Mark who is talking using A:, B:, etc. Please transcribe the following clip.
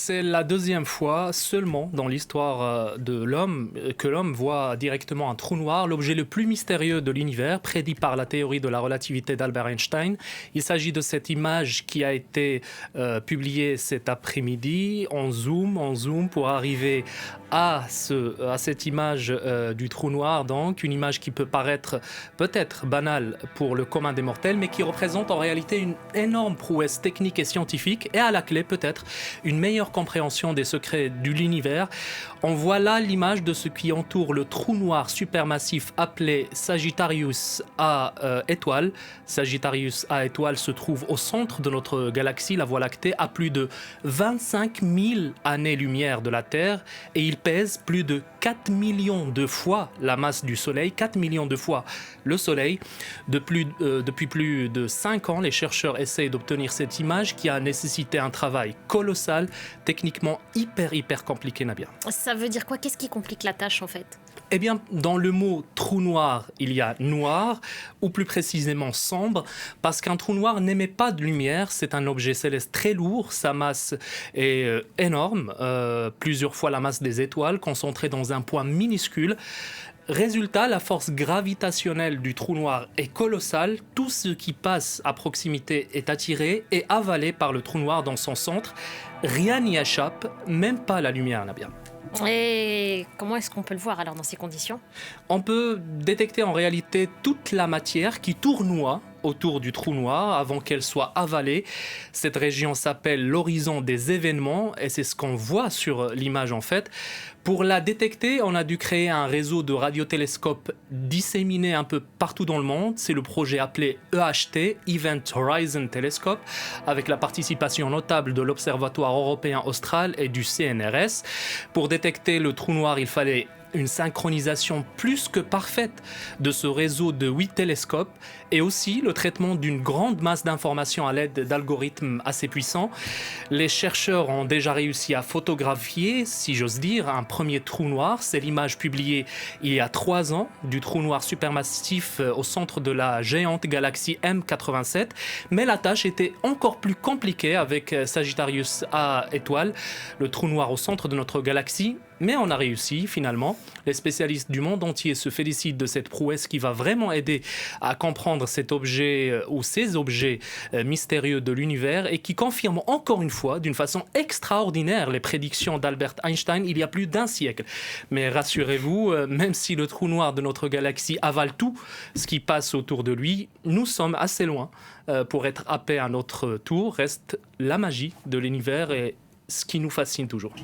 A: C'est la deuxième fois seulement dans l'histoire de l'homme que l'homme voit directement un trou noir, l'objet le plus mystérieux de l'univers, prédit par la théorie de la relativité d'Albert Einstein. Il s'agit de cette image qui a été publiée cet après-midi en zoom pour arriver à cette image du trou noir, donc une image qui peut paraître peut-être banale pour le commun des mortels, mais qui représente en réalité une énorme prouesse technique et scientifique, et à la clé peut-être une meilleure compréhension des secrets de l'univers. On voit là l'image de ce qui entoure le trou noir supermassif appelé Sagittarius A étoile. Sagittarius A étoile se trouve au centre de notre galaxie, la Voie lactée, à plus de 25 000 années-lumière de la Terre, et il pèse plus de 4 millions de fois la masse du Soleil, 4 millions de fois le Soleil. Depuis plus de 5 ans, les chercheurs essayent d'obtenir cette image qui a nécessité un travail colossal, techniquement hyper compliqué, Nabia.
B: Ça veut dire quoi? Qu'est-ce qui complique la tâche en fait?
A: Eh bien, dans le mot trou noir, il y a noir, ou plus précisément sombre, parce qu'un trou noir n'émet pas de lumière, c'est un objet céleste très lourd, sa masse est énorme, plusieurs fois la masse des étoiles, concentrée dans un point minuscule. Résultat, la force gravitationnelle du trou noir est colossale, tout ce qui passe à proximité est attiré et avalé par le trou noir dans son centre. Rien n'y échappe, même pas la lumière, Nabia.
B: Et comment est-ce qu'on peut le voir alors dans ces conditions?
A: On peut détecter en réalité toute la matière qui tournoie autour du trou noir avant qu'elle soit avalée. Cette région s'appelle l'horizon des événements et c'est ce qu'on voit sur l'image en fait. Pour la détecter, on a dû créer un réseau de radiotélescopes disséminés un peu partout dans le monde. C'est le projet appelé EHT, Event Horizon Telescope, avec la participation notable de l'Observatoire européen austral et du CNRS. Pour détecter le trou noir, il fallait une synchronisation plus que parfaite de ce réseau de 8 télescopes et aussi le traitement d'une grande masse d'informations à l'aide d'algorithmes assez puissants. Les chercheurs ont déjà réussi à photographier, si j'ose dire, un premier trou noir. C'est l'image publiée il y a 3 ans du trou noir supermassif au centre de la géante galaxie M87. Mais la tâche était encore plus compliquée avec Sagittarius A étoile, le trou noir au centre de notre galaxie. Mais on a réussi finalement. Les spécialistes du monde entier se félicitent de cette prouesse qui va vraiment aider à comprendre cet objet ou ces objets mystérieux de l'univers et qui confirme encore une fois d'une façon extraordinaire les prédictions d'Albert Einstein il y a plus d'1 siècle. Mais rassurez-vous, même si le trou noir de notre galaxie avale tout ce qui passe autour de lui, nous sommes assez loin pour être happés à notre tour. Reste la magie de l'univers et ce qui nous fascine toujours.